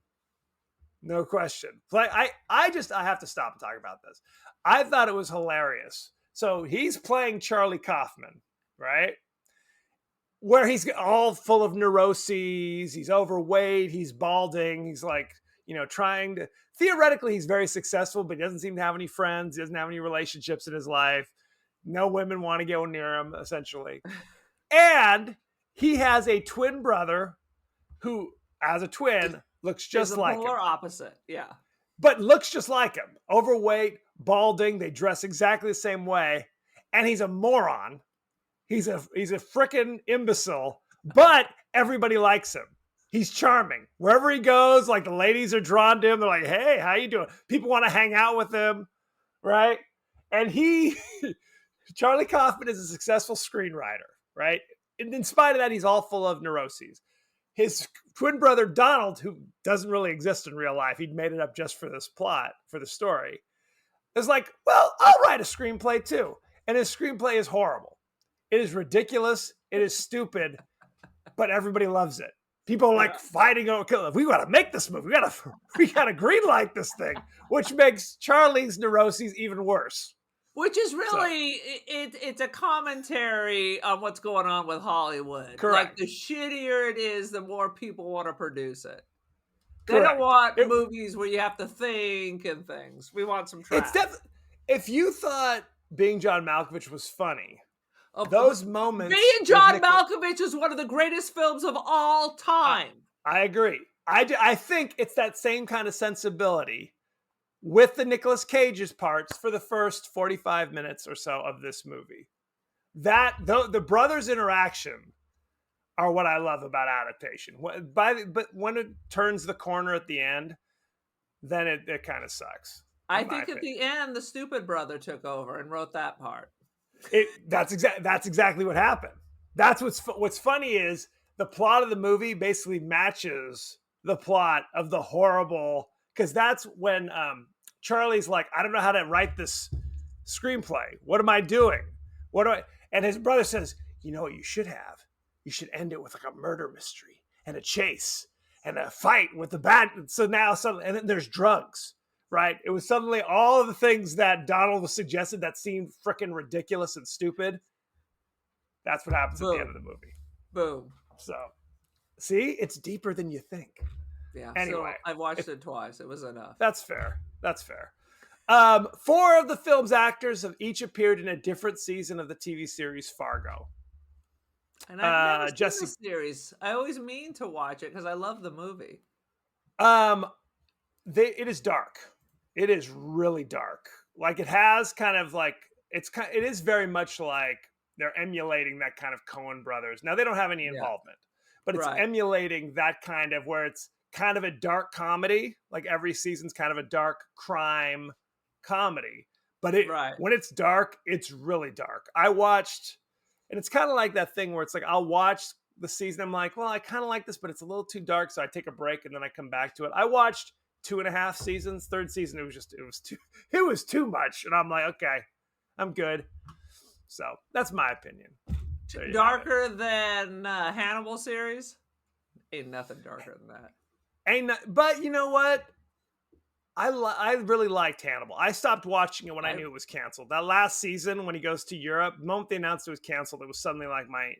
No question. Like I have to stop and talk about this. I thought it was hilarious. So he's playing Charlie Kaufman, right? Where he's all full of neuroses. He's overweight. He's balding. He's like, trying to, theoretically, he's very successful, but he doesn't seem to have any friends. He doesn't have any relationships in his life. No women want to go near him, essentially. And he has a twin brother who, as a twin, looks just like him. Polar opposite, yeah. But looks just like him. Overweight, balding, they dress exactly the same way. And he's a moron. He's a frickin' imbecile, but everybody likes him. He's charming. Wherever he goes, like the ladies are drawn to him. They're like, hey, how you doing? People want to hang out with him, right? And Charlie Kaufman is a successful screenwriter, right? And in spite of that, he's all full of neuroses. His twin brother, Donald, who doesn't really exist in real life, he'd made it up just for this plot, for the story, is like, well, I'll write a screenplay too. And his screenplay is horrible. It is ridiculous. It is stupid, but everybody loves it. People are like fighting over, we got to make this movie. We got to greenlight this thing, which makes Charlie's neuroses even worse. Which is really, it's a commentary on what's going on with Hollywood. Correct. Like the shittier it is, the more people want to produce it. They don't want movies where you have to think and things. We want some trash. If you thought Being John Malkovich was funny. Those moments. Being John Malkovich is one of the greatest films of all time. I agree. I think it's that same kind of sensibility with the Nicolas Cage's parts for the first 45 minutes or so of this movie. That the brothers' interaction are what I love about adaptation. But when it turns the corner at the end, then it kind of sucks. I think at the end, the stupid brother took over and wrote that part. That's exactly what happened. That's what's funny is the plot of the movie basically matches the plot of the horrible, because that's when Charlie's like, I don't know how to write this screenplay. What am I doing? And his brother says, you know what you should have? You should end it with like a murder mystery and a chase and a fight with the bad. So now suddenly, and then there's drugs, right? It was suddenly all of the things that Donald was suggested that seemed freaking ridiculous and stupid. That's what happens at the end of the movie. Boom. So, see, it's deeper than you think. Yeah. Anyway, so I've watched it twice. It was enough. That's fair. 4 of the film's actors have each appeared in a different season of the TV series Fargo. And I've never seen the series. I always mean to watch it because I love the movie. It is dark. It is really dark. Like it has kind of like it is very much like they're emulating that kind of Coen brothers. Now they don't have any involvement, but it's emulating that kind of where it's kind of a dark comedy. Like every season's kind of a dark crime comedy, but when it's dark, it's really dark. I watched, and it's kind of like that thing where it's like I'll watch the season. I'm like, well, I kind of like this, but it's a little too dark, so I take a break and then I come back to it. I watched 2.5 seasons. Third season, it was too much, and I'm like, okay, I'm good. So that's my opinion. Darker than Hannibal series? Ain't nothing darker than that. But you know what? I really liked Hannibal. I stopped watching it when I knew it was canceled. That last season when he goes to Europe, the moment they announced it was canceled, it was suddenly like my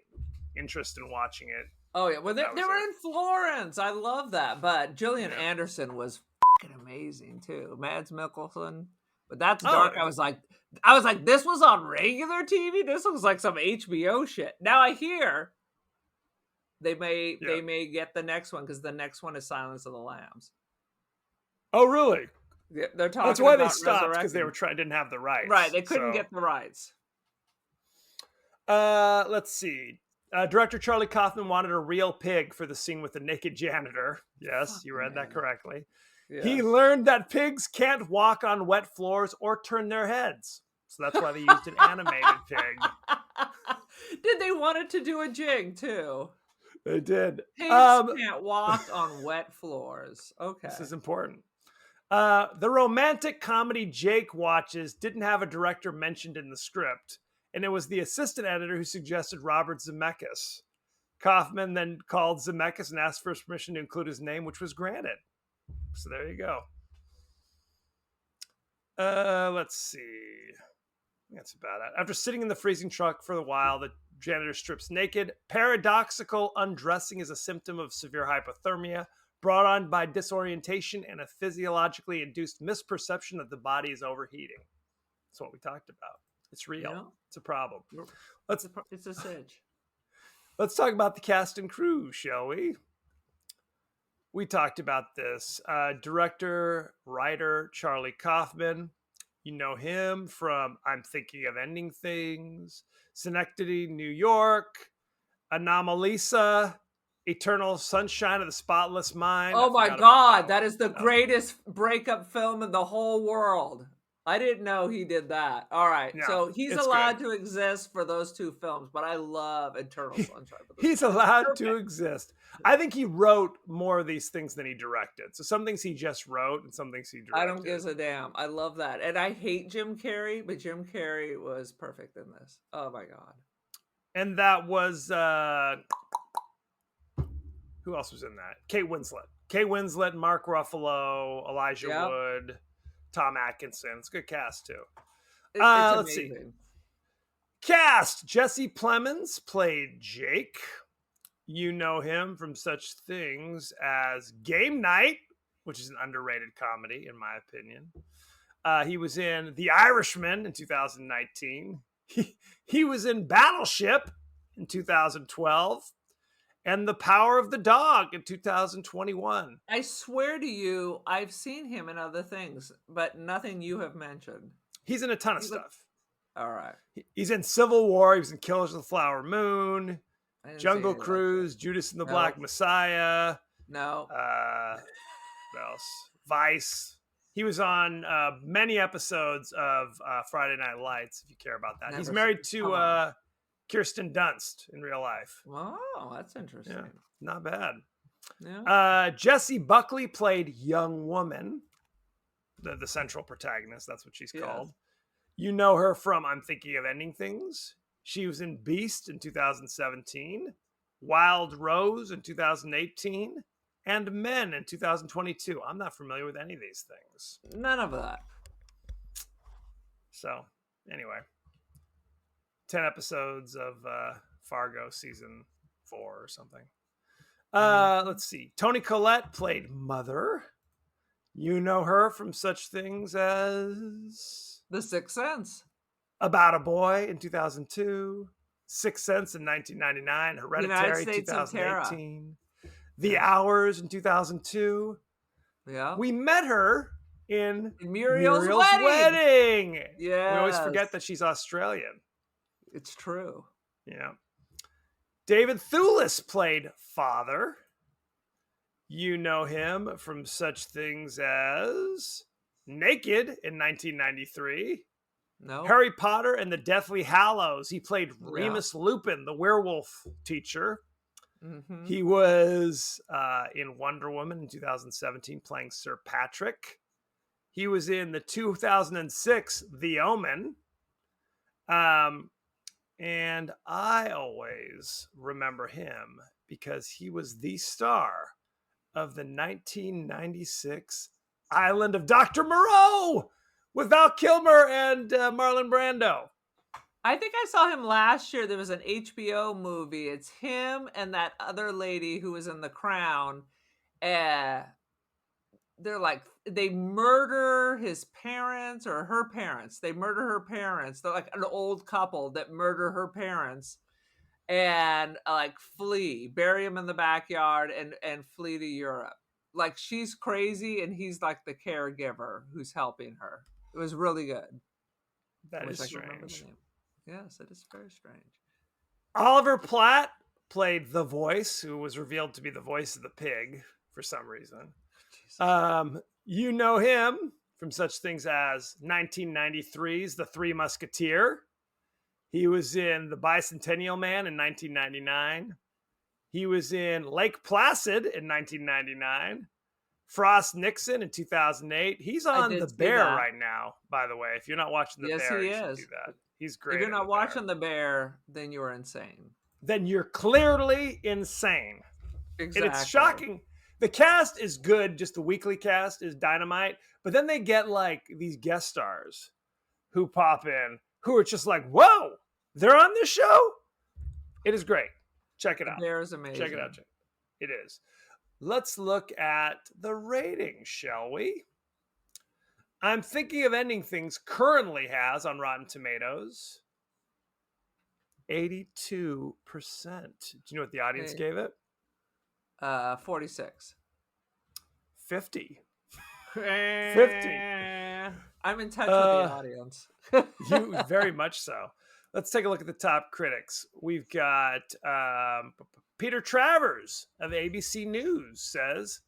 interest in watching it. Oh yeah, well they were in Florence. I love that. But Gillian Anderson was fucking amazing too. Mads Mikkelsen. But that's dark. I was like, this was on regular TV. This looks like some HBO shit. Now I hear they may get the next one because the next one is Silence of the Lambs. Oh really? Yeah, they're talking. That's why they stopped, because they didn't have the rights. Right, they couldn't get the rights. Let's see. Director Charlie Kaufman wanted a real pig for the scene with the naked janitor. Yes, you read that correctly. Yes. He learned that pigs can't walk on wet floors or turn their heads. So that's why they used an animated pig. Did they want it to do a jig too? They did. Pigs can't walk on wet floors. Okay. This is important. The romantic comedy Jake watches didn't have a director mentioned in the script, and it was the assistant editor who suggested Robert Zemeckis. Kaufman then called Zemeckis and asked for his permission to include his name, which was granted. So there you go. Let's see. That's about it. After sitting in the freezing truck for a while, the janitor strips naked. Paradoxical undressing is a symptom of severe hypothermia brought on by disorientation and a physiologically induced misperception that the body is overheating. That's what we talked about. It's real. Yeah. It's a problem. It's a cinch. Let's talk about the cast and crew, shall we? We talked about this. Director, writer, Charlie Kaufman. You know him from I'm Thinking of Ending Things, Synecdoche, New York, Anomalisa, Eternal Sunshine of the Spotless Mind. Oh my God, that is the greatest breakup film in the whole world. I didn't know he did that. All right, no, so he's allowed to exist for those 2 films, but I love Eternal Sunshine. He's allowed to exist. I think he wrote more of these things than he directed. So some things he just wrote and some things he directed. I don't give a damn. I love that. And I hate Jim Carrey, but Jim Carrey was perfect in this. Oh my God. And that was, who else was in that? Kate Winslet, Mark Ruffalo, Elijah Wood, Tom Atkinson. It's a good cast too. Let's see. Cast. Jesse Plemons played Jake. You know him from such things as Game Night, which is an underrated comedy, in my opinion. He was in The Irishman in 2019. He was in Battleship in 2012. And The Power of the Dog in 2021. I swear to you, I've seen him in other things, but nothing you have mentioned. He's in a ton of stuff. All right. He's in Civil War. He was in Killers of the Flower Moon, Jungle Cruise, Judas and the Black Messiah. No. What else? Vice. He was on many episodes of Friday Night Lights, if you care about that. He's married to Kirsten Dunst in real life. Wow, that's interesting. Yeah, not bad. Yeah. Jessie Buckley played Young Woman, the central protagonist. That's what she's called. You know her from I'm Thinking of Ending Things. She was in Beast in 2017, Wild Rose in 2018, and Men in 2022. I'm not familiar with any of these things. None of that. So, anyway. 10 episodes of Fargo season 4 or something. Let's see. Toni Collette played Mother. You know her from such things as The Sixth Sense, About a Boy in 2002, Sixth Sense in 1999, Hereditary 2018, The Hours in 2002. Yeah. We met her in Muriel's Wedding. Yeah. We always forget that she's Australian. It's true. Yeah. David Thewlis played Father. You know him from such things as Naked in 1993. No. Harry Potter and the Deathly Hallows. He played Remus Lupin, the werewolf teacher. Mm-hmm. He was in Wonder Woman in 2017 playing Sir Patrick. He was in the 2006 The Omen. And I always remember him because he was the star of the 1996 Island of Dr. Moreau with Val Kilmer and Marlon Brando. I think I saw him last year. There was an HBO movie. It's him and that other lady who was in The Crown. They're like, they murder his parents or her parents. They murder her parents. They're like an old couple that murder her parents and like flee, bury him in the backyard and flee to Europe. Like she's crazy and he's like the caregiver who's helping her. It was really good. That is strange. Yes, it is very strange. Oliver Platt played the voice, who was revealed to be the voice of the pig for some reason. You know him from such things as 1993's The Three Musketeer. He was in The Bicentennial Man in 1999. He was in Lake Placid in 1999. Frost Nixon in 2008. He's on The Bear right now, by the way. If you're not watching The Bear, you should do that. He's great. If you're not watching The Bear, then you're insane. Then you're clearly insane. Exactly. And it's shocking. The cast is good. Just the weekly cast is dynamite. But then they get like these guest stars who pop in who are just like, whoa, they're on this show? It is great. Check it out. The Bear is amazing. Check it out. It is. Let's look at the ratings, shall we? I'm Thinking of Ending Things currently has on Rotten Tomatoes 82%. Do you know what the audience gave it? 46. 50. 50. I'm in touch with the audience. You very much so. Let's take a look at the top critics. We've got Peter Travers of ABC News says,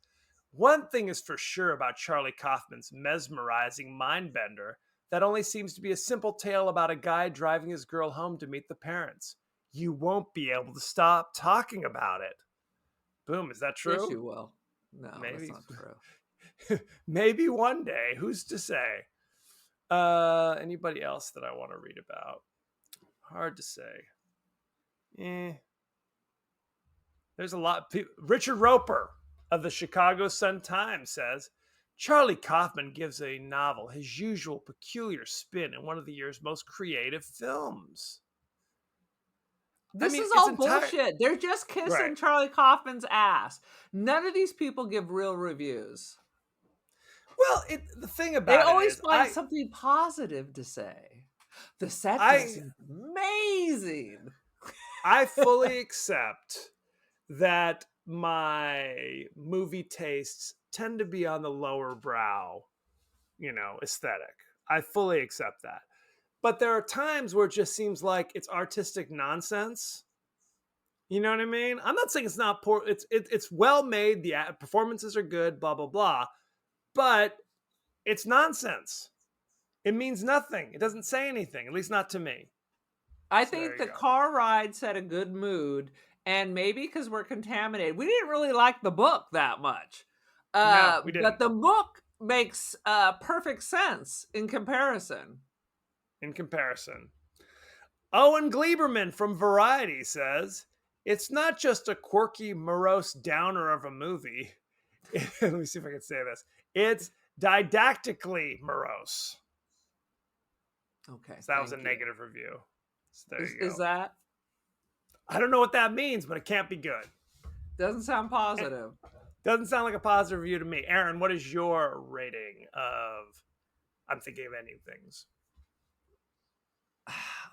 one thing is for sure about Charlie Kaufman's mesmerizing Mindbender, that only seems to be a simple tale about a guy driving his girl home to meet the parents. You won't be able to stop talking about it. Boom, is that true? Yes, you will. No, maybe. That's not true. Maybe one day. Who's to say? Anybody else that I want to read about? Hard to say. There's a lot. Richard Roper of the Chicago Sun-Times says, Charlie Kaufman gives a novel his usual peculiar spin in one of the year's most creative films. This is all bullshit. They're just kissing Charlie Kaufman's ass. None of these people give real reviews. Well, the thing about they it always is, find something positive to say. The set dressing is amazing. I fully accept that my movie tastes tend to be on the lower brow, aesthetic. I fully accept that. But there are times where it just seems like it's artistic nonsense. You know what I mean? I'm not saying it's not poor. It's well made. The performances are good. Blah blah blah. But it's nonsense. It means nothing. It doesn't say anything. At least not to me. I think the car ride set a good mood, and maybe because we're contaminated, we didn't really like the book that much. No, we didn't. But the book makes perfect sense in comparison. Owen Gleiberman from Variety says, it's not just a quirky, morose downer of a movie. Let me see if I can say this. It's didactically morose. Okay. So that was a negative review. So there you go. Is that? I don't know what that means, but it can't be good. Doesn't sound positive. Doesn't sound like a positive review to me. Aaron, what is your rating of I'm Thinking of Ending Things?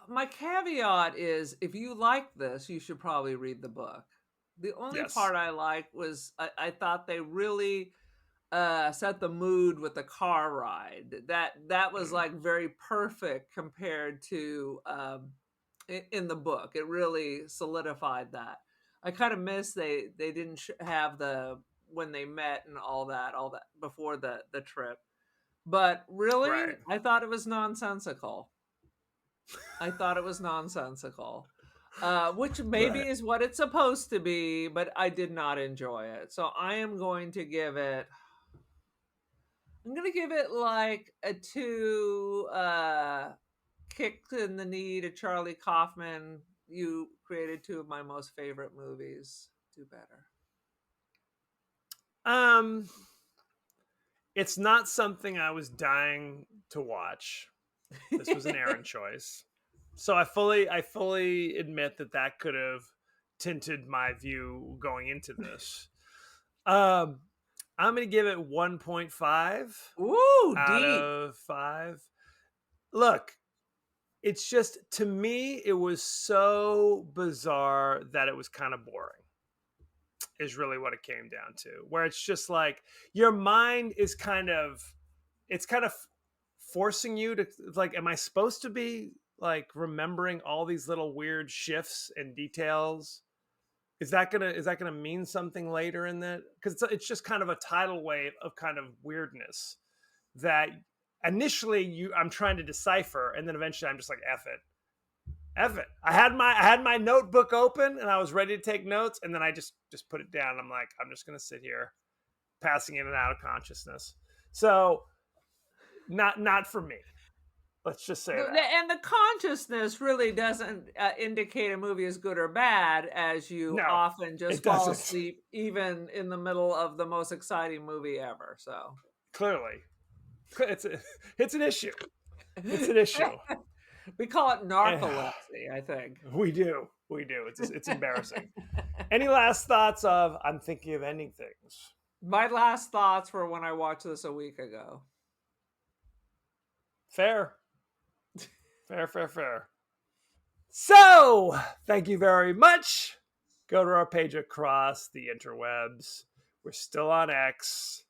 My caveat is, if you like this, you should probably read the book. The only part I liked was I thought they really set the mood with the car ride. That was like very perfect compared to in the book. It really solidified that. I kind of miss they didn't have the when they met and all that before the trip. But really, I thought it was nonsensical. Which maybe is what it's supposed to be, but I did not enjoy it. So I'm going to give it like a 2 kicks in the knee to Charlie Kaufman. You created 2 of my most favorite movies. Do better. It's not something I was dying to watch. This was an Aaron choice. So I fully admit that could have tinted my view going into this. I'm going to give it 1.5 out of 5. Look, it's just, to me, it was so bizarre that it was kind of boring, is really what it came down to. Where it's just like, your mind is kind of forcing you to, like, am I supposed to be like remembering all these little weird shifts and details? Is that gonna mean something later in that? Because it's just kind of a tidal wave of kind of weirdness that initially I'm trying to decipher, and then eventually I'm just like, F it. I had my notebook open and I was ready to take notes, and then I just put it down. I'm like, I'm just gonna sit here, passing in and out of consciousness. So not for me. Let's just say that. And the consciousness really doesn't indicate a movie is good or bad, as you often just fall asleep even in the middle of the most exciting movie ever. So clearly, it's an issue. It's an issue. We call it narcolepsy, I think. We do. It's embarrassing. Any last thoughts of I'm Thinking of Ending Things? My last thoughts were when I watched this a week ago. Fair. So, thank you very much. Go to our page across the interwebs. We're still on X.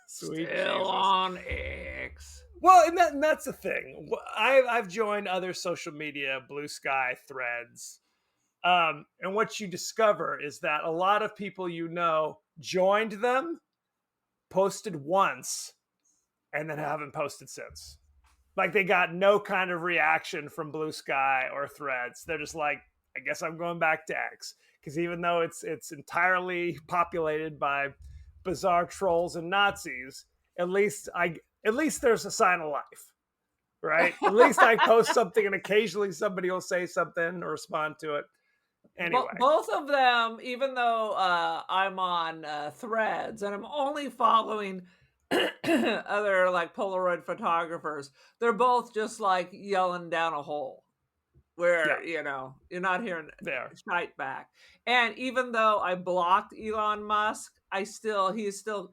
Sweet still Jesus. On X. Well, and that's the thing. I've joined other social media, Blue Sky, Threads. And what you discover is that a lot of people joined them, posted once, and then haven't posted since. Like, they got no kind of reaction from Blue Sky or Threads. They're just like, I guess I'm going back to X. Because even though it's entirely populated by bizarre trolls and Nazis, at least there's a sign of life, right? At least I post something and occasionally somebody will say something or respond to it. Anyway. Both of them, even though I'm on Threads and I'm only following other like Polaroid photographers, they're both just like yelling down a hole. where you're not hearing shite back. And even though I blocked Elon Musk, he's still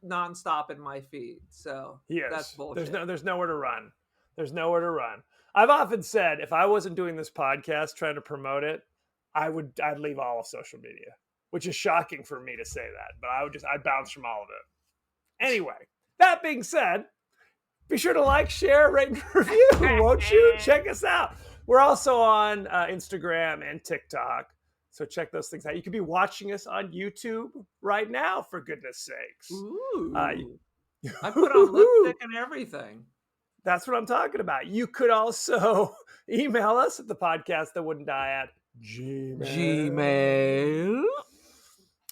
nonstop in my feed. So that's bullshit. There's nowhere to run. There's nowhere to run. I've often said if I wasn't doing this podcast trying to promote it, I'd leave all of social media, which is shocking for me to say that, but I'd bounce from all of it. Anyway, that being said, be sure to like, share, rate, and review, won't you? Check us out. We're also on Instagram and TikTok, so check those things out. You could be watching us on YouTube right now, for goodness sakes. Ooh. I put on lipstick and everything. That's what I'm talking about. You could also email us at the podcast that wouldn't die at Gmail.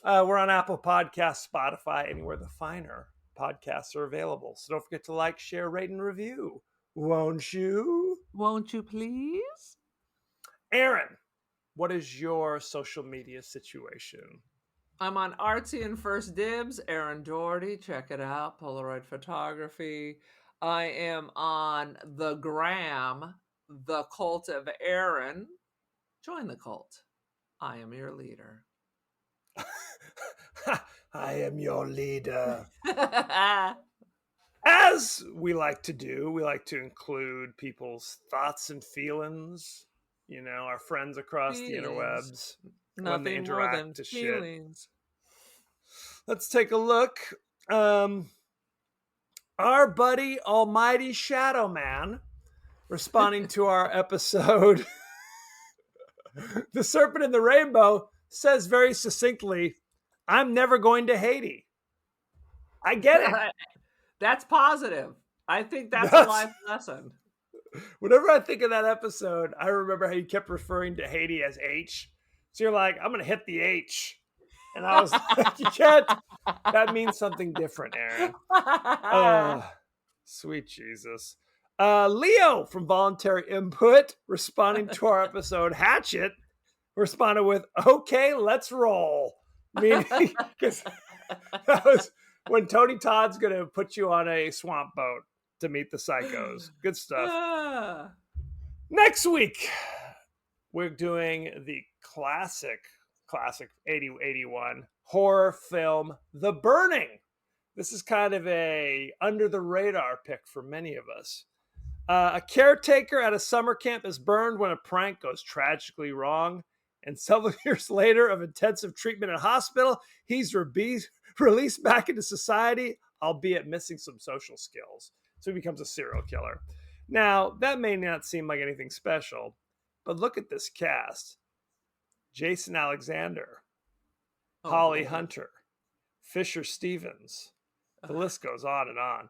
We're on Apple Podcasts, Spotify, anywhere the finer podcasts are available. So don't forget to like, share, rate, and review. Won't you? Won't you please? Aaron, what is your social media situation? I'm on Artsy and First Dibs, Aaron Doherty. Check it out. Polaroid photography. I am on the gram, The Cult of Aaron. Join the cult. I am your leader. I am your leader. As we like to do, we like to include people's thoughts and feelings. Our friends across the interwebs. Nothing when they interact more than to feelings. Shit. Let's take a look. Our buddy Almighty Shadow Man, responding to our episode, The Serpent in the Rainbow, says very succinctly, I'm never going to Haiti. I get it. That's positive. I think that's a life lesson. Whenever I think of that episode, I remember how you kept referring to Haiti as H. So you're like, I'm going to hit the H. And I was like, you can't. That means something different, Aaron. Sweet Jesus. Leo from Voluntary Input, responding to our episode Hatchet, responded with, okay, let's roll. Meaning, because that was when Tony Todd's going to put you on a swamp boat to meet the psychos. Good stuff. Next week, we're doing the classic 81 horror film, The Burning. This is kind of a under the radar pick for many of us. A caretaker at a summer camp is burned when a prank goes tragically wrong. And several years later of intensive treatment in a hospital, he's released back into society, albeit missing some social skills. So he becomes a serial killer. Now, that may not seem like anything special, but look at this cast. Jason Alexander, Holly Hunter, Fisher Stevens. The list goes on and on.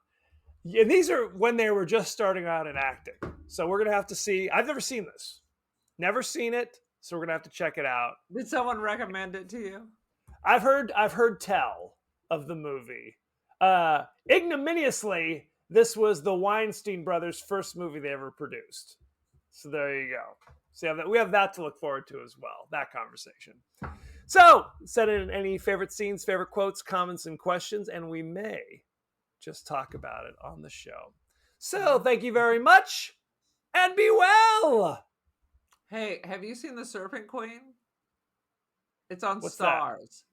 And these are when they were just starting out in acting. So we're going to have to see. I've never seen this. Never seen it. So we're going to have to check it out. Did someone recommend it to you? I've heard tell of the movie. Ignominiously, this was the Weinstein brothers' first movie they ever produced. So there you go. So we have that to look forward to as well, that conversation. So send in any favorite scenes, favorite quotes, comments, and questions, and we may just talk about it on the show. So thank you very much, and be well. Hey, have you seen The Serpent Queen? It's on What's Stars.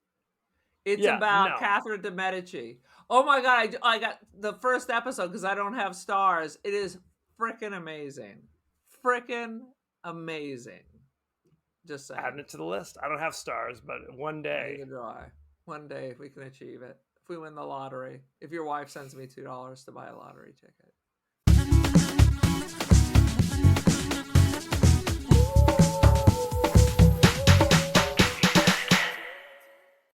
That? It's about Catherine de Medici. Oh my God, I got the first episode because I don't have Stars. It is freaking amazing. Freaking amazing. Just saying. Adding it to the list. I don't have Stars, but one day. One day if we can achieve it. If we win the lottery. If your wife sends me $2 to buy a lottery ticket.